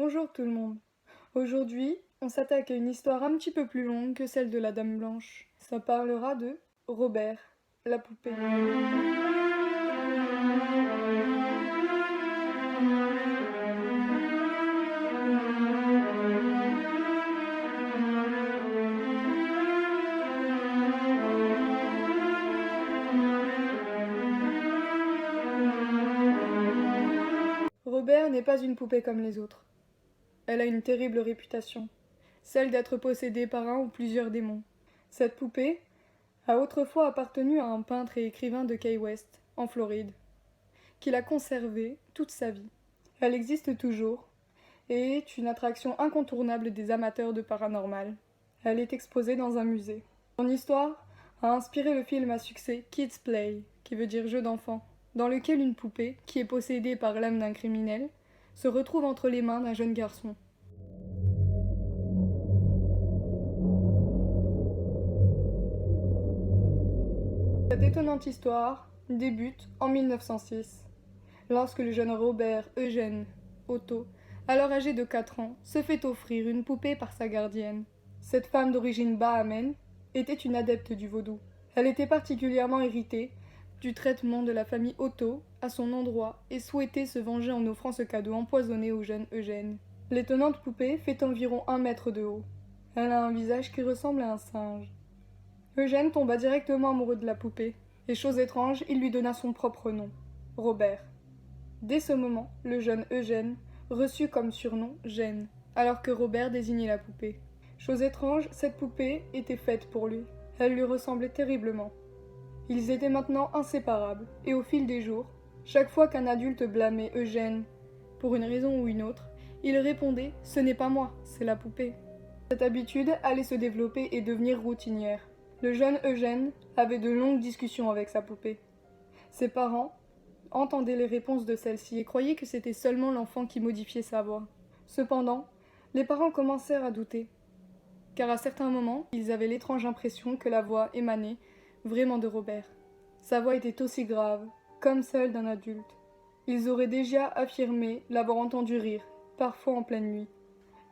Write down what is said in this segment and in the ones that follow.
Bonjour tout le monde. Aujourd'hui, on s'attaque à une histoire un petit peu plus longue que celle de la Dame Blanche. Ça parlera de Robert, la poupée. Robert n'est pas une poupée comme les autres. Elle a une terrible réputation, celle d'être possédée par un ou plusieurs démons. Cette poupée a autrefois appartenu à un peintre et écrivain de Key West, en Floride, qui l'a conservée toute sa vie. Elle existe toujours et est une attraction incontournable des amateurs de paranormal. Elle est exposée dans un musée. Son histoire a inspiré le film à succès Kids Play, qui veut dire jeu d'enfant, dans lequel une poupée, qui est possédée par l'âme d'un criminel, se retrouve entre les mains d'un jeune garçon. Cette étonnante histoire débute en 1906, lorsque le jeune Robert Eugène Otto, alors âgé de 4 ans, se fait offrir une poupée par sa gardienne. Cette femme d'origine bahamène était une adepte du vaudou. Elle était particulièrement irritée du traitement de la famille Otto à son endroit et souhaitait se venger en offrant ce cadeau empoisonné au jeune Eugène. L'étonnante poupée fait environ 1 mètre de haut. Elle a un visage qui ressemble à un singe. Eugène tomba directement amoureux de la poupée, et chose étrange, il lui donna son propre nom, Robert. Dès ce moment, le jeune Eugène reçut comme surnom Gêne, alors que Robert désignait la poupée. Chose étrange, cette poupée était faite pour lui. Elle lui ressemblait terriblement. Ils étaient maintenant inséparables, et au fil des jours, chaque fois qu'un adulte blâmait Eugène, pour une raison ou une autre, il répondait « Ce n'est pas moi, c'est la poupée ». Cette habitude allait se développer et devenir routinière. Le jeune Eugène avait de longues discussions avec sa poupée. Ses parents entendaient les réponses de celle-ci et croyaient que c'était seulement l'enfant qui modifiait sa voix. Cependant, les parents commencèrent à douter, car à certains moments, ils avaient l'étrange impression que la voix émanait vraiment de Robert. Sa voix était aussi grave, comme celle d'un adulte. Ils auraient déjà affirmé l'avoir entendu rire, parfois en pleine nuit.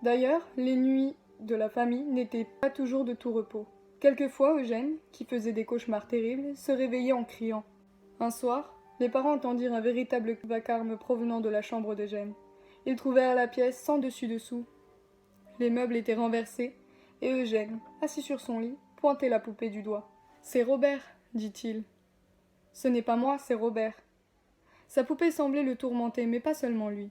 D'ailleurs, les nuits de la famille n'étaient pas toujours de tout repos. Quelquefois, Eugène, qui faisait des cauchemars terribles, se réveillait en criant. Un soir, les parents entendirent un véritable vacarme provenant de la chambre d'Eugène. Ils trouvèrent la pièce sans dessus-dessous. Les meubles étaient renversés, et Eugène, assis sur son lit, pointait la poupée du doigt. « C'est Robert, dit-il. Ce n'est pas moi, c'est Robert. » Sa poupée semblait le tourmenter, mais pas seulement lui.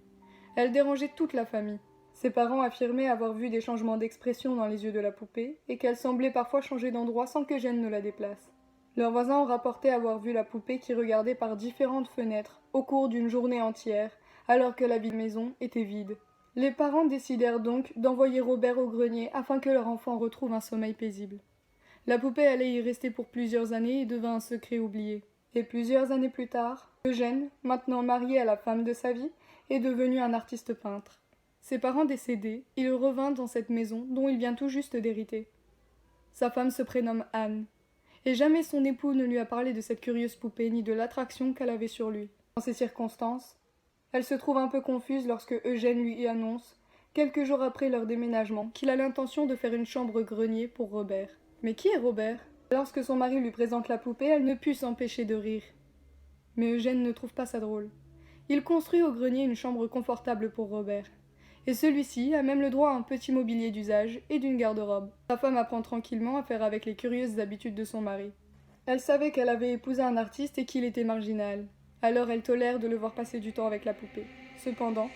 Elle dérangeait toute la famille. Ses parents affirmaient avoir vu des changements d'expression dans les yeux de la poupée et qu'elle semblait parfois changer d'endroit sans qu'Eugène ne la déplace. Leurs voisins ont rapporté avoir vu la poupée qui regardait par différentes fenêtres au cours d'une journée entière, alors que la maison était vide. Les parents décidèrent donc d'envoyer Robert au grenier afin que leur enfant retrouve un sommeil paisible. La poupée allait y rester pour plusieurs années et devint un secret oublié. Et plusieurs années plus tard, Eugène, maintenant marié à la femme de sa vie, est devenu un artiste peintre. Ses parents décédés, il revint dans cette maison dont il vient tout juste d'hériter. Sa femme se prénomme Anne, et jamais son époux ne lui a parlé de cette curieuse poupée ni de l'attraction qu'elle avait sur lui. Dans ces circonstances, elle se trouve un peu confuse lorsque Eugène lui annonce, quelques jours après leur déménagement, qu'il a l'intention de faire une chambre-grenier pour Robert. Mais qui est Robert ? Lorsque son mari lui présente la poupée, elle ne put s'empêcher de rire. Mais Eugène ne trouve pas ça drôle. Il construit au grenier une chambre confortable pour Robert. Et celui-ci a même le droit à un petit mobilier d'usage et d'une garde-robe. Sa femme apprend tranquillement à faire avec les curieuses habitudes de son mari. Elle savait qu'elle avait épousé un artiste et qu'il était marginal. Alors elle tolère de le voir passer du temps avec la poupée. Cependant,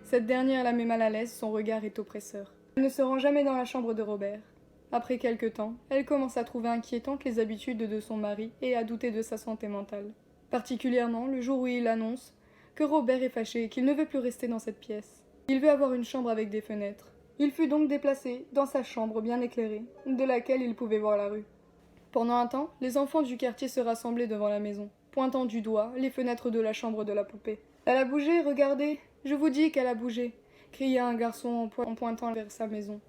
cette dernière la met mal à l'aise, son regard est oppresseur. Elle ne se rend jamais dans la chambre de Robert. Après quelque temps, elle commence à trouver inquiétantes les habitudes de son mari et à douter de sa santé mentale. Particulièrement le jour où il annonce que Robert est fâché et qu'il ne veut plus rester dans cette pièce. Il veut avoir une chambre avec des fenêtres. Il fut donc déplacé dans sa chambre bien éclairée, de laquelle il pouvait voir la rue. Pendant un temps, les enfants du quartier se rassemblaient devant la maison, pointant du doigt les fenêtres de la chambre de la poupée. « Elle a bougé, regardez, je vous dis qu'elle a bougé !» cria un garçon en pointant vers sa maison.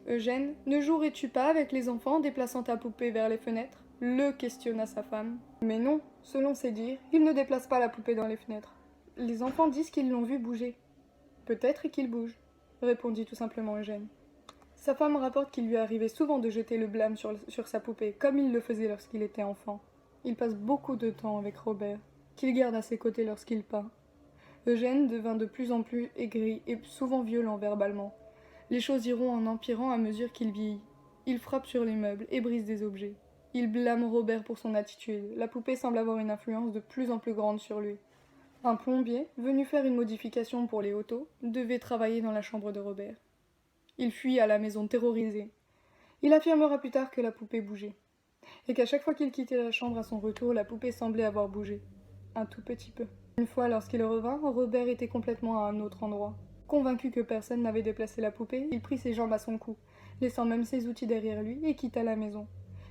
« Eugène, ne jouerais-tu pas avec les enfants en déplaçant ta poupée vers les fenêtres ?» le questionna sa femme. Mais non, selon ses dires, il ne déplace pas la poupée dans les fenêtres. Les enfants disent qu'ils l'ont vue bouger. Peut-être qu'il bouge, répondit tout simplement Eugène. Sa femme rapporte qu'il lui arrivait souvent de jeter le blâme sur sa poupée, comme il le faisait lorsqu'il était enfant. Il passe beaucoup de temps avec Robert, qu'il garde à ses côtés lorsqu'il peint. Eugène devint de plus en plus aigri et souvent violent verbalement. Les choses iront en empirant à mesure qu'il vieillit. Il frappe sur les meubles et brise des objets. Il blâme Robert pour son attitude. La poupée semble avoir une influence de plus en plus grande sur lui. Un plombier, venu faire une modification pour les autos, devait travailler dans la chambre de Robert. Il fuit à la maison terrorisé. Il affirmera plus tard que la poupée bougeait, et qu'à chaque fois qu'il quittait la chambre à son retour, la poupée semblait avoir bougé. Un tout petit peu. Une fois, lorsqu'il revint, Robert était complètement à un autre endroit. Convaincu que personne n'avait déplacé la poupée, il prit ses jambes à son cou, laissant même ses outils derrière lui, et quitta la maison.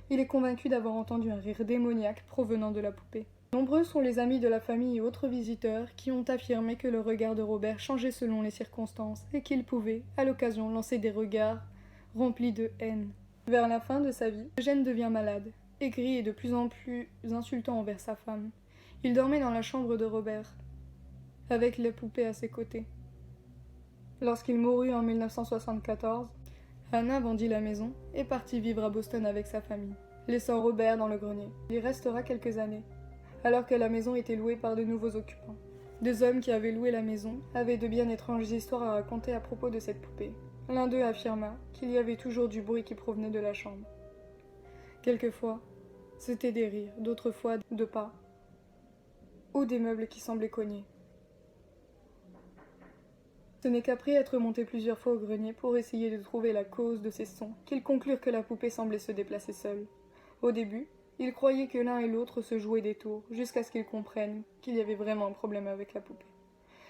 Il est convaincu d'avoir entendu un rire démoniaque provenant de la poupée. Nombreux sont les amis de la famille et autres visiteurs qui ont affirmé que le regard de Robert changeait selon les circonstances et qu'il pouvait, à l'occasion, lancer des regards remplis de haine. Vers la fin de sa vie, Eugène devient malade, aigri et de plus en plus insultant envers sa femme. Il dormait dans la chambre de Robert, avec la poupée à ses côtés. Lorsqu'il mourut en 1974, Anna vendit la maison et partit vivre à Boston avec sa famille, laissant Robert dans le grenier. Il y restera quelques années, alors que la maison était louée par de nouveaux occupants. Deux hommes qui avaient loué la maison avaient de bien étranges histoires à raconter à propos de cette poupée. L'un d'eux affirma qu'il y avait toujours du bruit qui provenait de la chambre. Quelquefois, c'était des rires, d'autres fois de pas, ou des meubles qui semblaient cogner. Ce n'est qu'après être monté plusieurs fois au grenier pour essayer de trouver la cause de ces sons qu'ils conclurent que la poupée semblait se déplacer seule. Au début, ils croyaient que l'un et l'autre se jouaient des tours, jusqu'à ce qu'ils comprennent qu'il y avait vraiment un problème avec la poupée.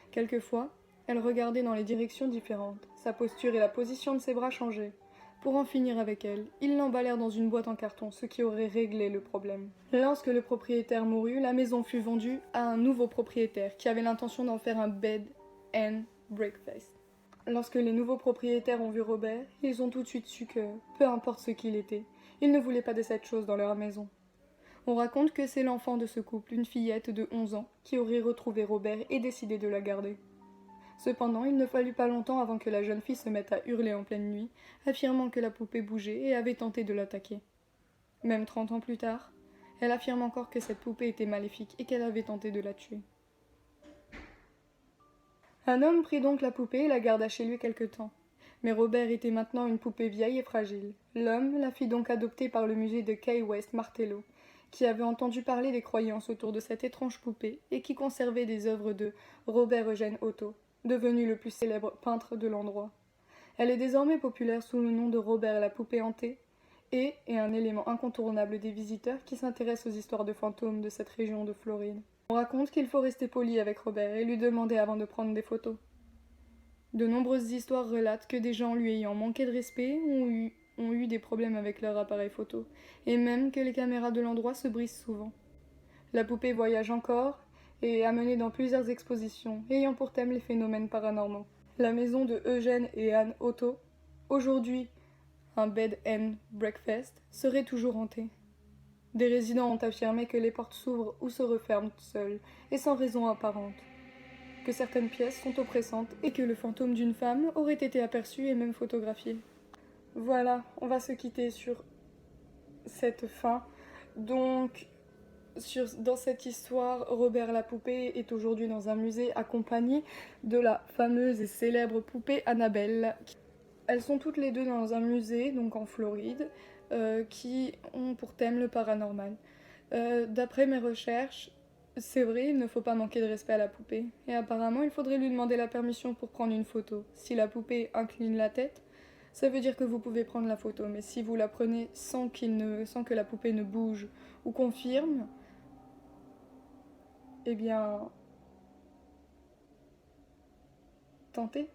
Quelquefois, elle regardait dans les directions différentes, sa posture et la position de ses bras changeaient. Pour en finir avec elle, ils l'emballèrent dans une boîte en carton, ce qui aurait réglé le problème. Lorsque le propriétaire mourut, la maison fut vendue à un nouveau propriétaire qui avait l'intention d'en faire un bed and breakfast. Lorsque les nouveaux propriétaires ont vu Robert, ils ont tout de suite su que, peu importe ce qu'il était, ils ne voulaient pas de cette chose dans leur maison. On raconte que c'est l'enfant de ce couple, une fillette de 11 ans, qui aurait retrouvé Robert et décidé de la garder. Cependant, il ne fallut pas longtemps avant que la jeune fille se mette à hurler en pleine nuit, affirmant que la poupée bougeait et avait tenté de l'attaquer. Même 30 ans plus tard, elle affirme encore que cette poupée était maléfique et qu'elle avait tenté de la tuer. Un homme prit donc la poupée et la garda chez lui quelque temps. Mais Robert était maintenant une poupée vieille et fragile. L'homme la fit donc adopter par le musée de Key West Martello, qui avait entendu parler des croyances autour de cette étrange poupée et qui conservait des œuvres de Robert Eugène Otto, devenu le plus célèbre peintre de l'endroit. Elle est désormais populaire sous le nom de Robert la poupée hantée et est un élément incontournable des visiteurs qui s'intéressent aux histoires de fantômes de cette région de Floride. On raconte qu'il faut rester poli avec Robert et lui demander avant de prendre des photos. De nombreuses histoires relatent que des gens lui ayant manqué de respect ont eu des problèmes avec leur appareil photo, et même que les caméras de l'endroit se brisent souvent. La poupée voyage encore et est amenée dans plusieurs expositions, ayant pour thème les phénomènes paranormaux. La maison de Eugène et Anne Otto, aujourd'hui un bed and breakfast, serait toujours hantée. Des résidents ont affirmé que les portes s'ouvrent ou se referment seules, et sans raison apparente, que certaines pièces sont oppressantes et que le fantôme d'une femme aurait été aperçu et même photographié. Voilà, on va se quitter sur cette fin. Donc, dans cette histoire, Robert la poupée est aujourd'hui dans un musée accompagné de la fameuse et célèbre poupée Annabelle. Elles sont toutes les deux dans un musée, donc en Floride, qui ont pour thème le paranormal. D'après mes recherches, c'est vrai, il ne faut pas manquer de respect à la poupée. Et apparemment, il faudrait lui demander la permission pour prendre une photo. Si la poupée incline la tête, ça veut dire que vous pouvez prendre la photo. Mais si vous la prenez sans que la poupée ne bouge ou confirme, eh bien, tentez.